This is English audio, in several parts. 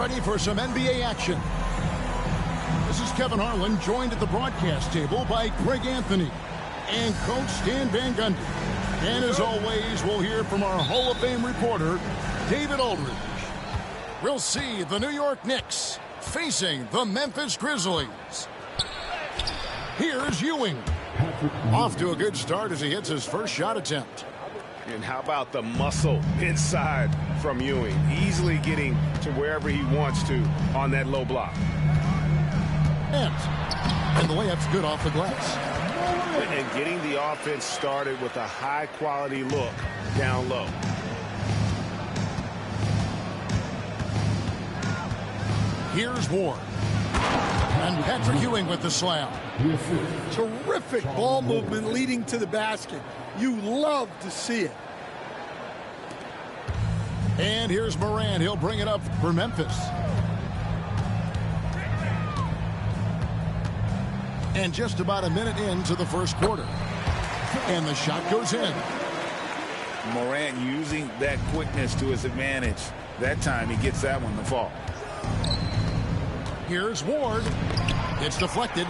ready for some NBA action. This is Kevin Harlan, joined at the broadcast table by Greg Anthony and Coach Stan Van Gundy. And as always, we'll hear from our Hall of Fame reporter, David Aldridge. We'll see the New York Knicks facing the Memphis Grizzlies. Here's Ewing. Off to a good start as he hits his first shot attempt. And how about the muscle inside from Ewing? Easily getting to wherever he wants to on that low block. And the layup's good off the glass. And getting the offense started with a high-quality look down low. Here's Ward. And Patrick Ewing with the slam. Terrific ball movement leading to the basket. You love to see it. And here's Morant. He'll bring it up for Memphis. And just about a minute into the first quarter. And the shot goes in. Morant using that quickness to his advantage. That time he gets that one to fall. Here's Ward. It's deflected.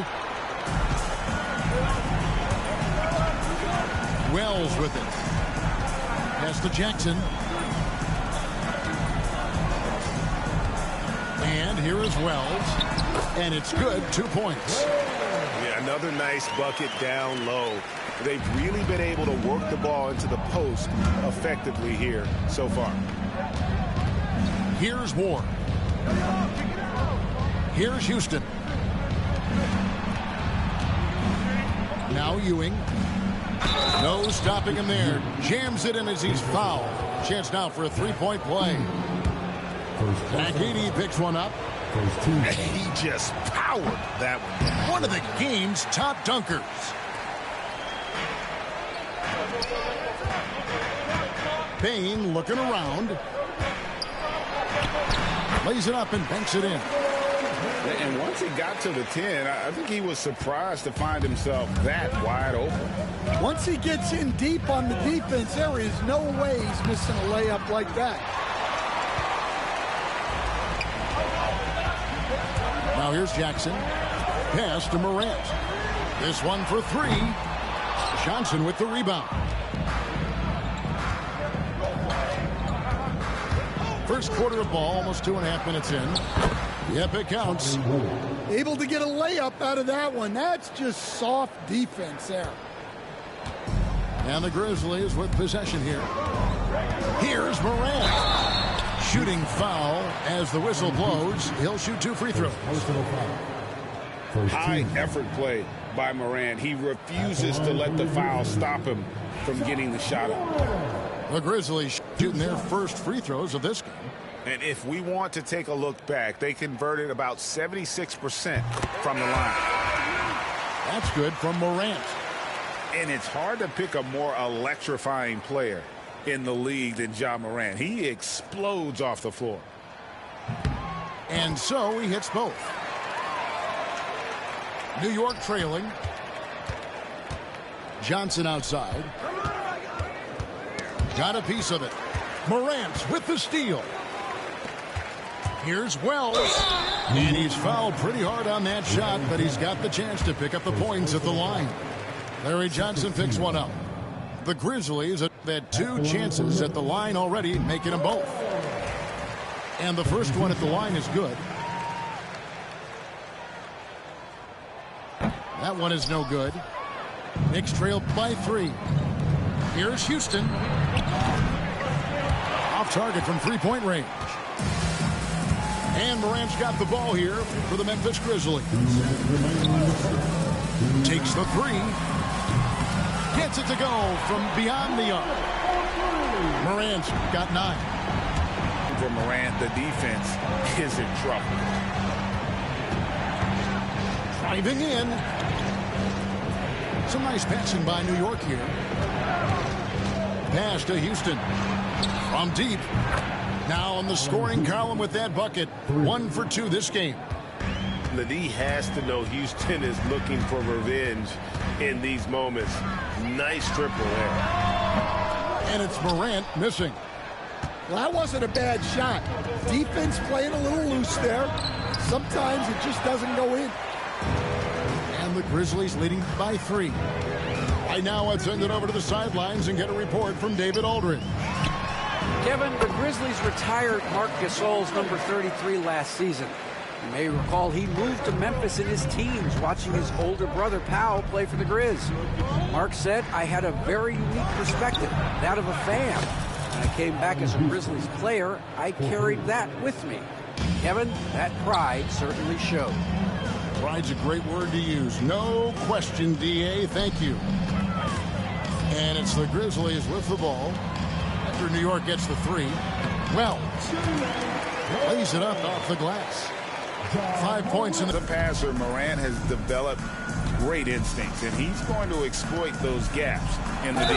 Wells with it. Pass to Jackson. And here is Wells. And it's good. 2 points. Yeah, another nice bucket down low. They've really been able to work the ball into the post effectively here so far. Here's Ward. Here's Houston. Now Ewing. No stopping him there. Jams it in as he's fouled. Chance now for a three-point play. Akidi picks one up. He just powered that one down. One of the game's top dunkers. Payne looking around. Lays it up and banks it in. And once he got to the 10, I think he was surprised to find himself that wide open. Once he gets in deep on the defense, there is no way he's missing a layup like that. Now here's Jackson. Pass to Morant. This one for three. Johnson with the rebound. First quarter of ball, almost 2.5 minutes in. Yep, it counts. Able to get a layup out of that one. That's just soft defense there. And the Grizzlies with possession here. Here's Morant. Shooting foul as the whistle blows. He'll shoot 2 free throws. High effort play by Morant. He refuses to let the foul stop him from getting the shot up. The Grizzlies shooting their first free throws of this game. And if we want to take a look back, they converted about 76% from the line. That's good from Morant. And it's hard to pick a more electrifying player in the league than Ja Morant. He explodes off the floor. And so he hits both. New York trailing. Johnson outside. Got a piece of it. Morant with the steal. Here's Wells. And he's fouled pretty hard on that shot, but he's got the chance to pick up the points at the line. Larry Johnson picks one up. The Grizzlies have had 2 chances at the line already, making them both. And the first one at the line is good. That one is no good. Knicks trail by 3. Here's Houston. Off target from 3-point range. And Morant's got the ball here for the Memphis Grizzlies. Takes the 3. Gets it to go from beyond the arc. Morant's got 9. For Morant, the defense is in trouble. Driving in. Some nice passing by New York here. Pass to Houston. From deep. Now on the scoring column with that bucket. 1 for 2 this game. The D has to know Houston is looking for revenge in these moments. Nice triple there. And it's Morant missing. Well, that wasn't a bad shot. Defense playing a little loose there. Sometimes it just doesn't go in. And the Grizzlies leading by 3. Right now, let's send it over to the sidelines and get a report from David Aldridge. Kevin, the Grizzlies retired Marc Gasol's number 33 last season. You may recall he moved to Memphis in his teens, watching his older brother Powell play for the Grizz. Mark said, "I had a very unique perspective, that of a fan. When I came back as a Grizzlies player, I carried that with me." Kevin, that pride certainly showed. Pride's a great word to use. No question, D.A. Thank you. And it's the Grizzlies with the ball. After New York gets the 3. Wells lays it up off the glass. 5 points in the passer. Morant has developed great instincts, and he's going to exploit those gaps in the D.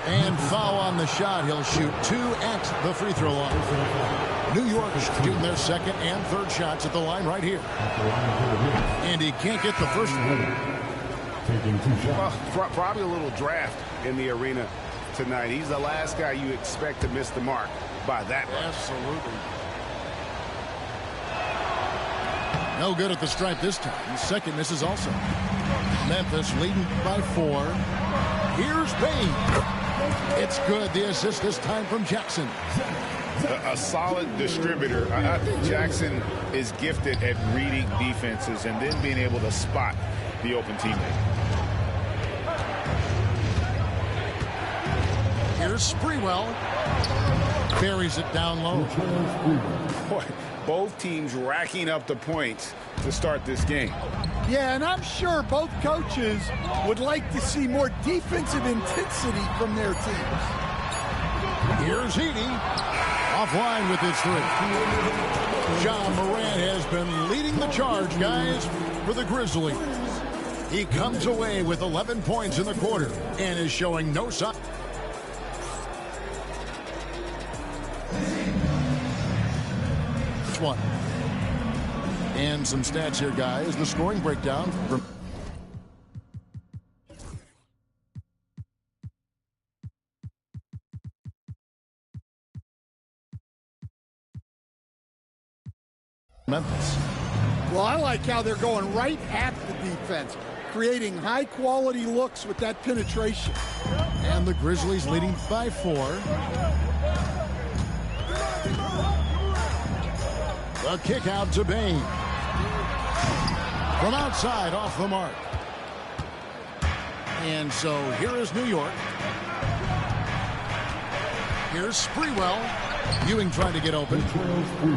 And foul on the shot. He'll shoot 2 at the free throw line. New York shooting their second and third shots at the line right here. And he can't get the first one. Well, probably a little draft in the arena tonight. He's the last guy you expect to miss the mark by that much. Absolutely. No good at the stripe this time. Second misses also. Memphis leading by 4. Here's Payne. It's good. The assist this time from Jackson. A solid distributor. I think Jackson is gifted at reading defenses and then being able to spot the open teammate. Here's Sprewell. Buries it down low. Boy, both teams racking up the points to start this game. Yeah, and I'm sure both coaches would like to see more defensive intensity from their teams. Here's Heaney. Offline with his 3. John Morant has been leading the charge, guys, for the Grizzlies. He comes away with 11 points in the quarter and is showing no sign. One. And some stats here, guys. The scoring breakdown from Memphis. Well, I like how they're going right at the defense, creating high-quality looks with that penetration. And the Grizzlies leading by 4. The kick out to Payne. From outside, off the mark. And so here is New York. Here's Sprewell. Ewing trying to get open.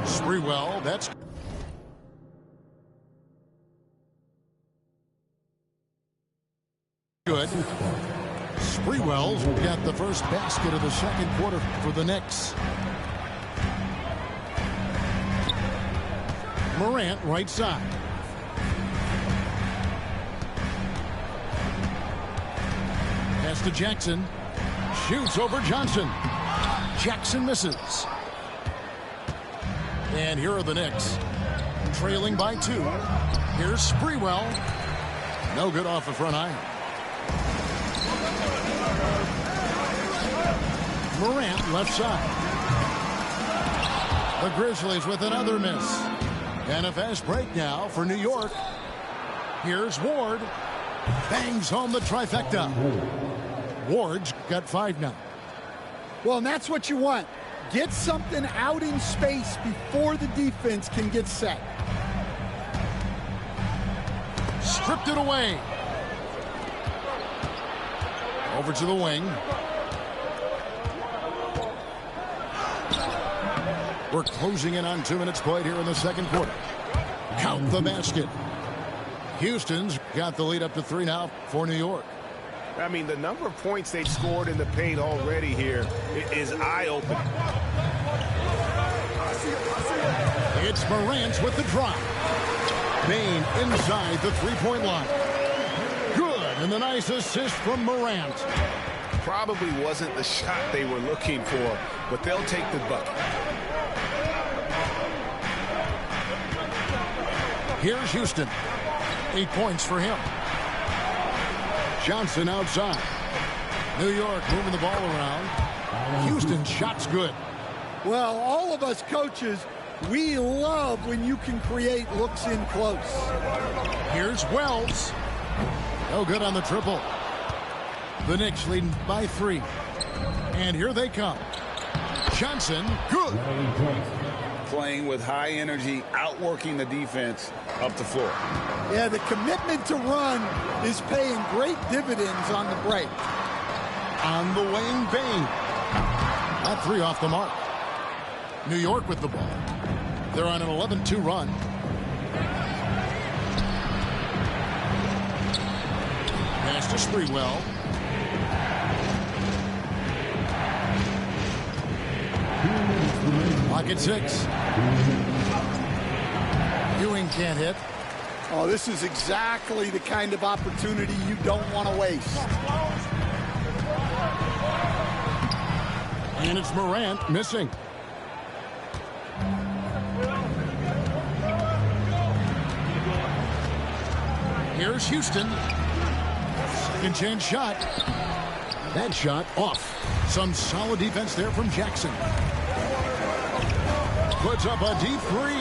Sprewell, that's good. Sprewell's got the first basket of the second quarter for the Knicks. Morant, right side. Pass to Jackson. Shoots over Johnson. Jackson misses. And here are the Knicks. Trailing by 2. Here's Sprewell. No good off the front iron. Morant, left side. The Grizzlies with another miss. And a fast break now for New York. Here's Ward. Bangs home the trifecta. Ward's got 5 now. Well, and that's what you want. Get something out in space before the defense can get set. Stripped it away. Over to the wing. We're closing in on 2 minutes played here in the second quarter. Count the basket. Houston's got the lead up to 3 now for New York. I mean, the number of points they've scored in the paint already here is eye-opening. It's Morant with the drop. Payne inside the three-point line. Good, and the nice assist from Morant. Probably wasn't the shot they were looking for, but they'll take the bucket. Here's Houston. 8 points for him. Johnson outside. New York moving the ball around. Houston shot's good. Well, all of us coaches, we love when you can create looks in close. Here's Wells. No good on the triple. The Knicks leading by 3. And here they come. Johnson, good. Playing with high energy, outworking the defense up the floor. Yeah, the commitment to run is paying great dividends on the break. On the wing, Bain. That 3 off the mark. New York with the ball. They're on an 11-2 run. Pass to Sprewell. Lock at 6. Ewing can't hit. Oh, this is exactly the kind of opportunity you don't want to waste. And it's Morant missing. Here's Houston. Second chance shot. That shot off. Some solid defense there from Jackson. Puts up a deep 3.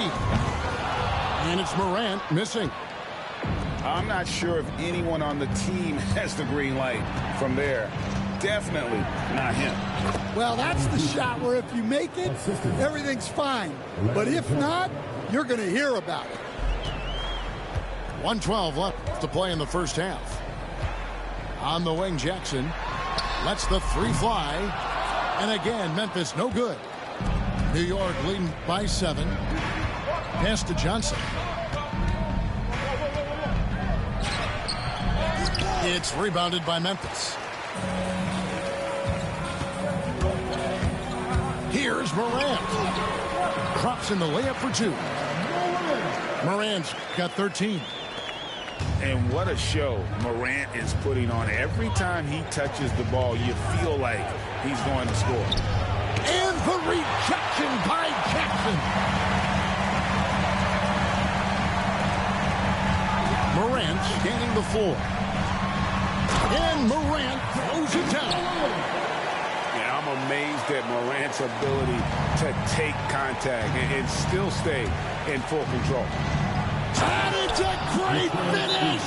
And it's Morant missing. I'm not sure if anyone on the team has the green light from there. Definitely not him. Well, that's the shot where if you make it, everything's fine. But if not, you're going to hear about it. 1:12 left to play in the first half. On the wing, Jackson lets the 3 fly. And again, Memphis no good. New York leading by 7. Pass to Johnson. It's rebounded by Memphis. Here's Morant. Drops in the layup for 2. Morant's got 13. And what a show Morant is putting on. Every time he touches the ball, you feel like he's going to score. And the rejection by Jackson. Morant scanning the floor. And Morant throws it down. Yeah, I'm amazed at Morant's ability to take contact and still stay in full control. And it's a great finish!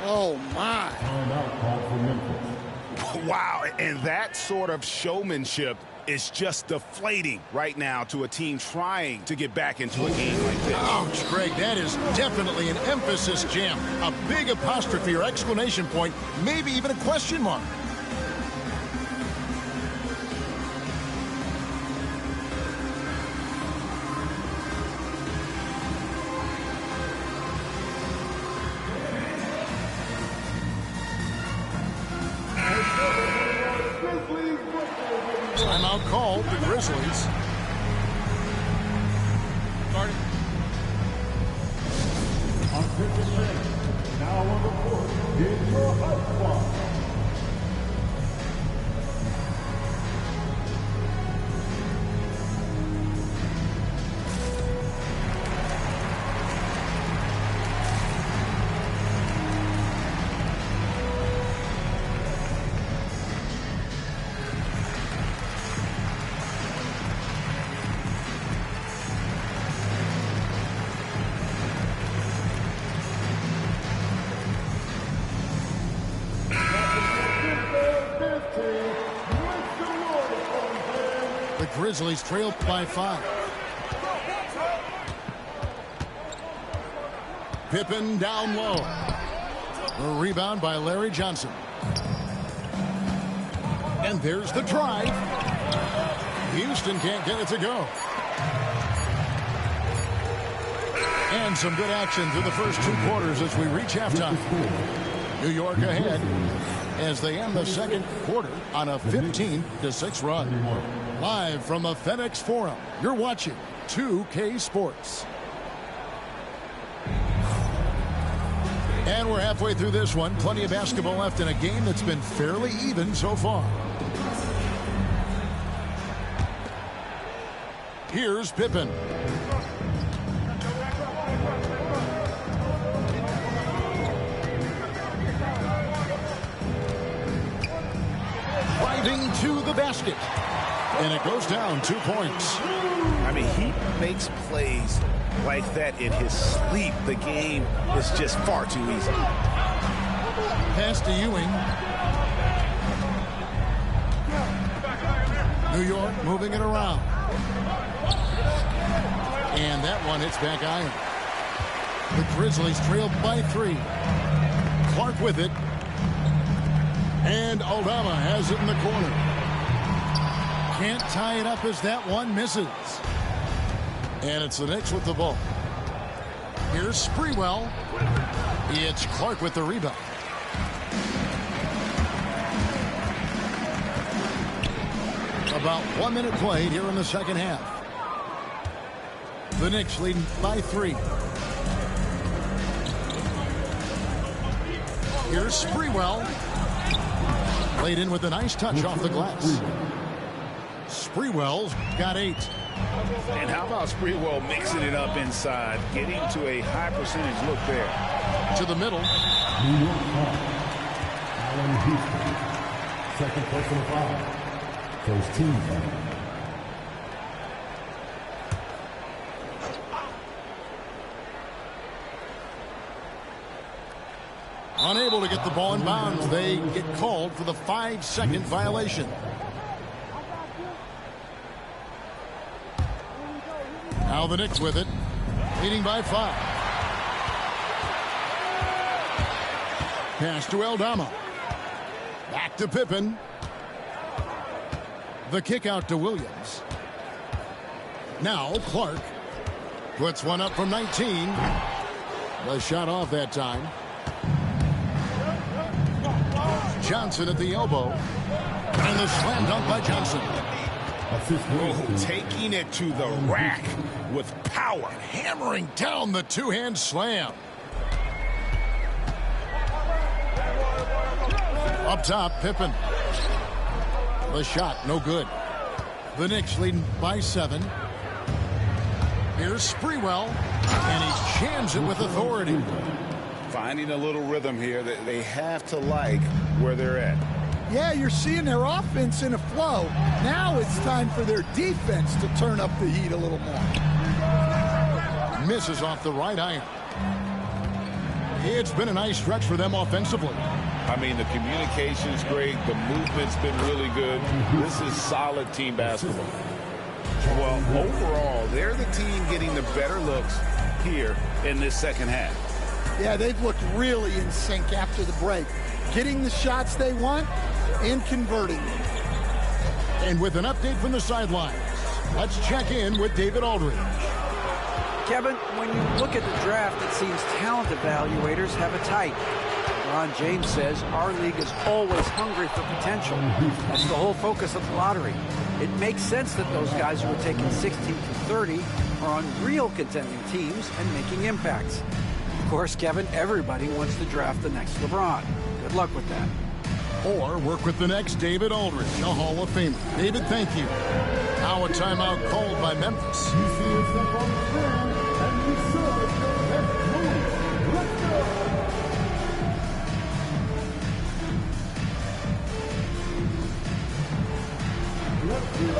Oh, my. Wow, and that sort of showmanship is just deflating right now to a team trying to get back into a game like this. Ouch, Greg, that is definitely an emphasis jam. A big apostrophe or exclamation point, maybe even a question mark. Timeout called, the Grizzlies. Starting. On 56, now on the court, is your high squad. The Grizzlies trail by 5. Pippen down low. A rebound by Larry Johnson. And there's the drive. Houston can't get it to go. And some good action through the first 2 quarters as we reach halftime. New York ahead as they end the second quarter on a 15-6 run. Live from the FedEx Forum, you're watching 2K Sports. And we're halfway through this one. Plenty of basketball left in a game that's been fairly even so far. Here's Pippen. Right driving to the basket. And it goes down 2 points. I mean, he makes plays like that in his sleep. The game is just far too easy. Pass to Ewing. New York moving it around. And that one hits back iron. The Grizzlies trail by 3. Clark with it. And Aldama has it in the corner. Can't tie it up as that one misses. And it's the Knicks with the ball. Here's Sprewell. It's Clark with the rebound. About 1 minute played here in the second half. The Knicks leading by 3. Here's Sprewell. Laid in with a nice touch off the glass. Sprewell's got 8. And how about Sprewell mixing it up inside, getting to a high percentage look there. To the middle. New York foul. Allen Houston. Second personal foul. First team foul. Unable to get the ball in bounds. They get called for the 5-second violation. Now the Knicks with it, leading by 5. Pass to Aldama. Back to Pippen. The kick out to Williams. Now Clark puts one up from 19. The shot off that time. Johnson at the elbow. And the slam dunk by Johnson. Oh, taking it to the rack with power. Hammering down the two-hand slam. Up top, Pippen. The shot, no good. The Knicks leading by 7. Here's Sprewell. And he jams it with authority. Finding a little rhythm here that they have to like where they're at. Yeah, you're seeing their offense in a flow. Now it's time for their defense to turn up the heat a little more. Misses off the right iron. It's been a nice stretch for them offensively. I mean, the communication's great. The movement's been really good. This is solid team basketball. Well, overall, they're the team getting the better looks here in this second half. Yeah, they've looked really in sync after the break. Getting the shots they want and converting them. And with an update from the sidelines, let's check in with David Aldridge. Kevin, when you look at the draft, it seems talent evaluators have a type. LeBron James says our league is always hungry for potential. That's the whole focus of the lottery. It makes sense that those guys who are taking 16 to 30 are on real contending teams and making impacts. Of course, Kevin, everybody wants to draft the next LeBron. Good luck with that. Or work with the next David Aldridge, a Hall of Famer. David, thank you. Now a timeout called by Memphis. You see yourself on the ground, and you serve your best move. Let's go! Let's go!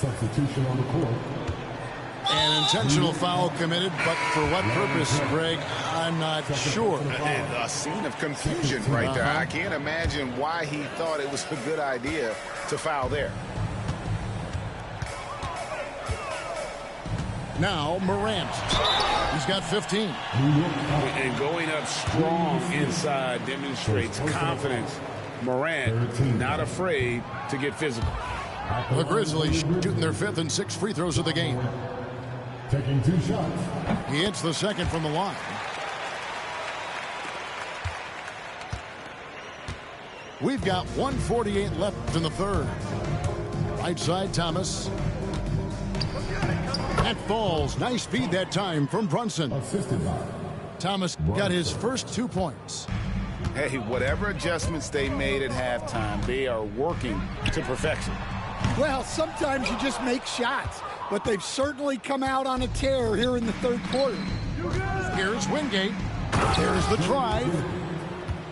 Substitution on the court. An intentional foul committed, but for what purpose, Greg, I'm not sure. A scene of confusion right there. I can't imagine why he thought it was a good idea to foul there. Now Morant. He's got 15. And going up strong inside demonstrates confidence. Morant not afraid to get physical. The Grizzlies shooting their 5th and 6th free throws of the game. Taking 2 shots. He hits the second from the line. We've got 1:48 left in the third. Right side, Thomas. That falls. Nice feed that time from Brunson. Assisted by Thomas got his first 2 points. Hey, whatever adjustments they made at halftime, they are working to perfection. Well, sometimes you just make shots, but they've certainly come out on a tear here in the third quarter. Here's Wingate. There's the drive.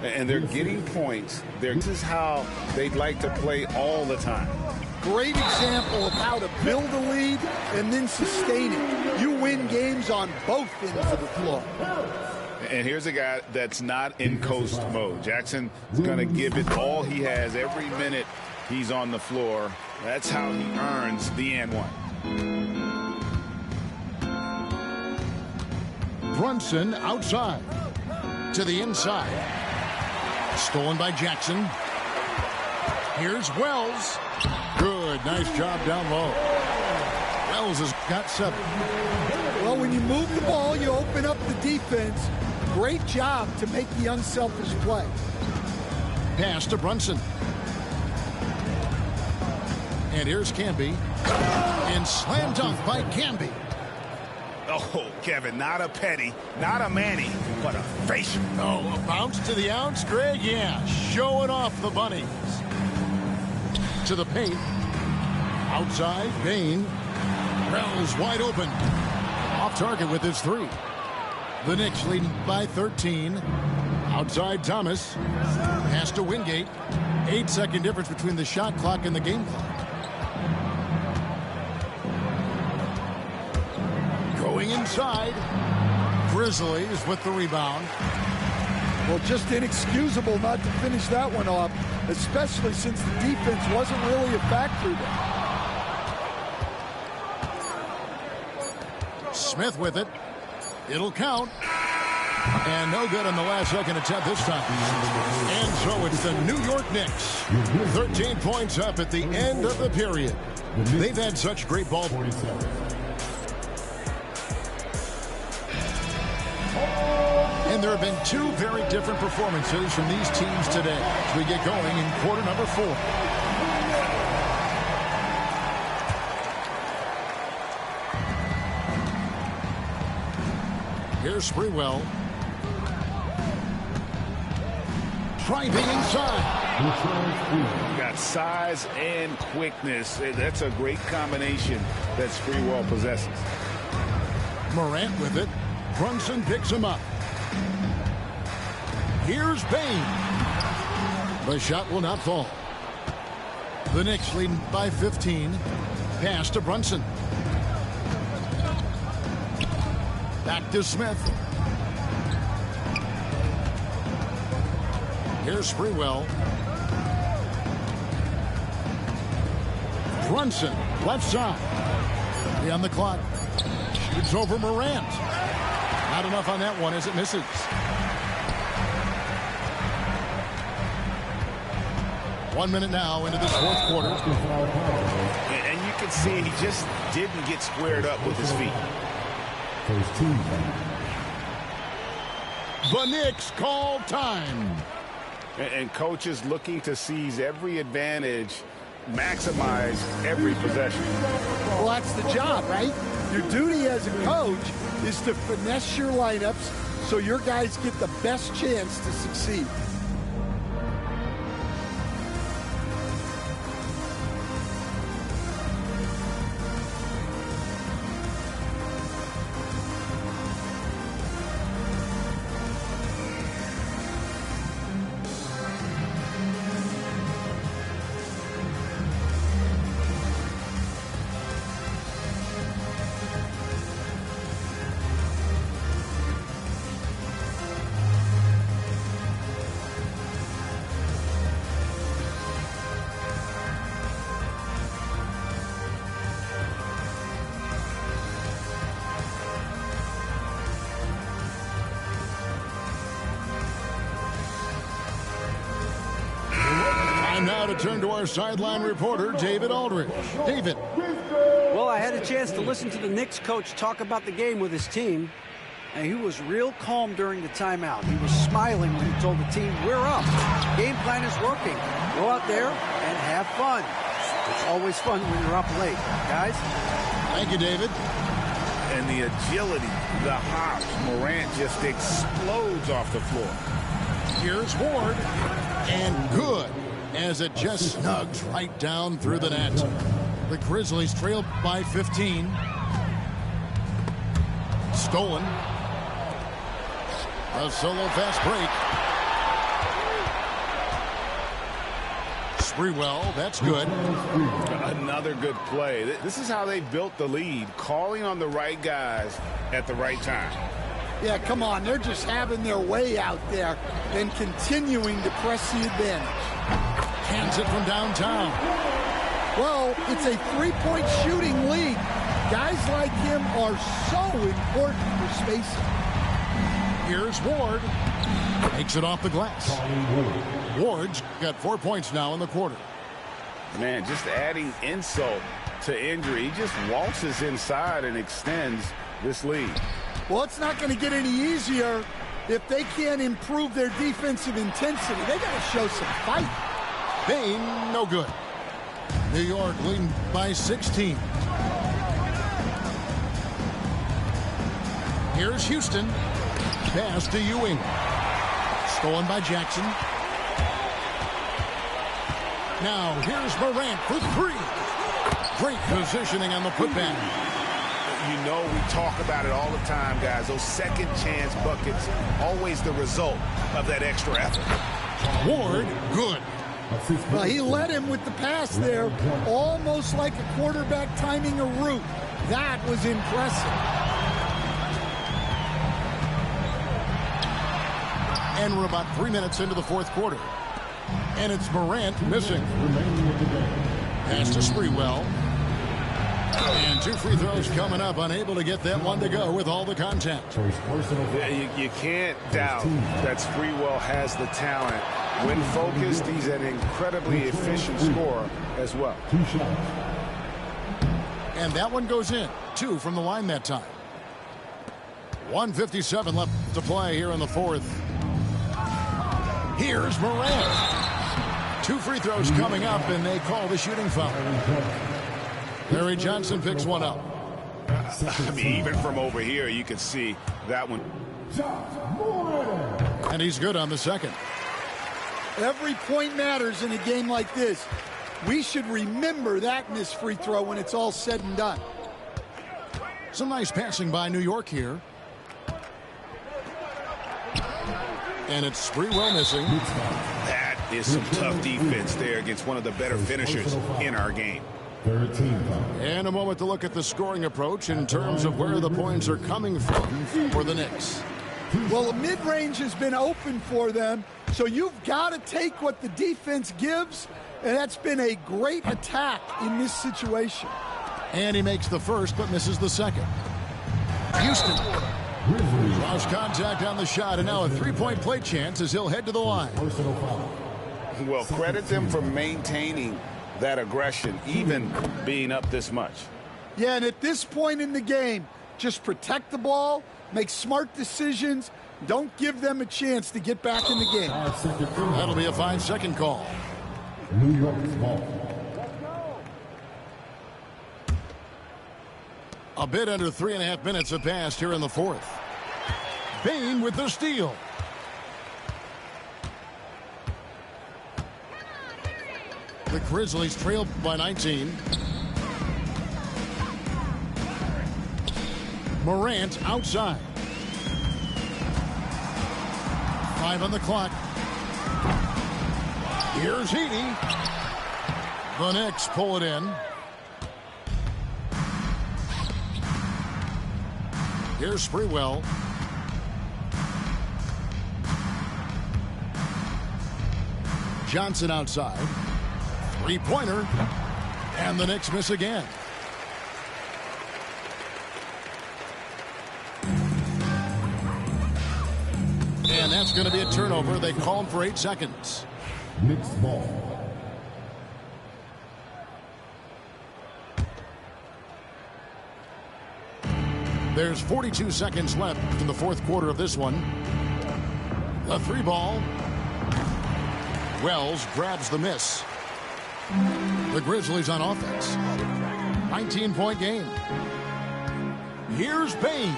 And they're getting points. This is how they'd like to play all the time. Great example of how to build a lead and then sustain it. You win games on both ends of the floor. And here's a guy that's not in coast mode. Jackson is going to give it all he has every minute he's on the floor. That's how he earns the and one. Brunson outside to the inside. Stolen by Jackson. Here's Wells. Good. Nice job down low. Wells has got 7. Well, when you move the ball, you open up the defense. Great job to make the unselfish play. Pass to Brunson. And here's Camby. And slam dunk by Camby. Oh, Kevin, not a petty, not a Manny, but a facial. Oh, a bounce to the ounce, Greg. Yeah, showing off the bunnies. To the paint. Outside, Bain. Wells wide open. Off target with his 3. The Knicks leading by 13. Outside, Thomas. Pass to Wingate. 8-second difference between the shot clock and the game clock. Going inside. Grizzlies with the rebound. Well, just inexcusable not to finish that one off, especially since the defense wasn't really a factor there. Smith with it. It'll count. And no good on the last second attempt this time. And so it's the New York Knicks. 13 points up at the end of the period. They've had such great ball. And there have been 2 very different performances from these teams today as we get going in quarter number 4. Here's Sprewell. Driving inside. Got size and quickness. That's a great combination that Sprewell possesses. Morant with it. Brunson picks him up. Here's Bain. The shot will not fall. The Knicks leading by 15. Pass to Brunson. Back to Smith. Here's Sprewell. Brunson, left side. On the clock. Shoots over Morant. Not enough on that one as it misses. One minute now into this fourth quarter. And you can see he just didn't get squared up with his feet. The Knicks call time. And coaches looking to seize every advantage, maximize every possession. Well, that's the job, right? Your duty as a coach is to finesse your lineups so your guys get the best chance to succeed. And now to turn to our sideline reporter, David Aldridge. David. Well, I had a chance to listen to the Knicks coach talk about the game with his team, and he was real calm during the timeout. He was smiling when he told the team, we're up. Game plan is working. Go out there and have fun. It's always fun when you're up late, guys. Thank you, David. And the agility, the hops, Morant just explodes off the floor. Here's Ward. And good, as it just snugs right down through the net. The Grizzlies trailed by 15. Stolen. A solo fast break. Sprewell, that's good. Another good play. This is how they built the lead, calling on the right guys at the right time. Yeah, come on. They're just having their way out there and continuing to press the advantage. Hands it from downtown. Well, it's a three-point shooting league. Guys like him are so important for spacing. Here's Ward. Takes it off the glass. Ward's got 4 points now in the quarter. Man, just adding insult to injury. He just waltzes inside and extends this lead. Well, it's not going to get any easier if they can't improve their defensive intensity. They got to show some fight. Bain, no good. New York leading by 16. Here's Houston. Pass to Ewing. Stolen by Jackson. Now here's Morant for three. Great positioning on the putback. You know we talk about it all the time, guys. Those second chance buckets, always the result of that extra effort. Ward, good. Well, he led him with the pass there, almost like a quarterback timing a route. That was impressive. And we're about 3 minutes into the fourth quarter. And it's Morant missing. Pass to Sprewell. And 2 free throws coming up, unable to get that one to go with all the contact. Yeah, you can't doubt that Sprewell has the talent. When focused, he's an incredibly efficient scorer as well. And that one goes in. 2 from the line that time. 1:57 left to play here in the fourth. Here's Morant. 2 free throws coming up, and they call the shooting foul. Larry Johnson picks one up. I mean, even from over here, you can see that one. And he's good on the second. Every point matters in a game like this. We should remember that missed free throw when it's all said and done. Some nice passing by New York here. And it's Sprewell missing. That is some tough defense there against one of the better finishers in our game. And a moment to look at the scoring approach in terms of where the points are coming from for the Knicks. Well, the mid-range has been open for them, so you've got to take what the defense gives, and that's been a great attack in this situation. And he makes the first but misses the second. Houston lost contact on the shot, and now a three-point play chance as he'll head to the line. Well, credit them for maintaining that aggression, even being up this much. Yeah, and at this point in the game, just protect the ball, make smart decisions, don't give them a chance to get back in the game. That'll be a 5-second call. New York's ball. A bit under 3.5 minutes have passed here in the fourth. Bain with the steal. The Grizzlies trail by 19. Morant outside. 5 on the clock. Here's Heaney. The Knicks pull it in. Here's Sprewell. Johnson outside. Three-pointer. And the Knicks miss again. And that's going to be a turnover. They call him for 8 seconds. Knicks ball. There's 42 seconds left in the fourth quarter of this one. The three ball. Wells grabs the miss. The Grizzlies on offense. 19-point game. Here's Payne.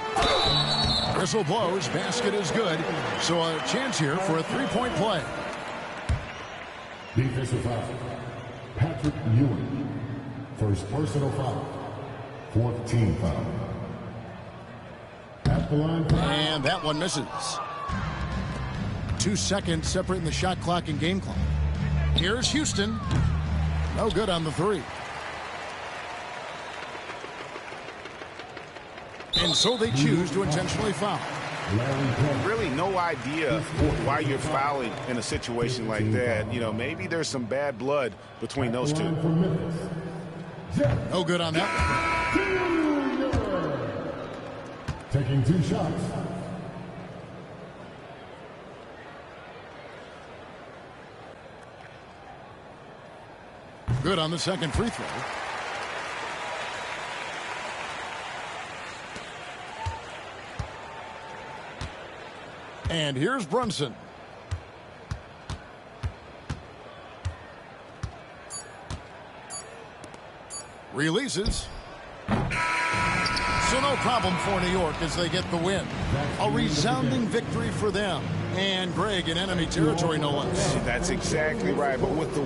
Whistle blows. Basket is good. So a chance here for a three-point play. Defensive foul. Patrick Ewing. First personal foul. Fourth team foul. At the line. And that one misses. 2 seconds separating the shot clock and game clock. Here's Houston. No good on the three. And so they choose to intentionally foul. Really no idea why you're fouling in a situation like that. You know, maybe there's some bad blood between those two. No good on that one. Taking 2 shots. Good on the second free throw. And here's Brunson. Releases. So no problem for New York as they get the win. A resounding victory for them. And Greg in enemy territory, no less. That's exactly right. But with the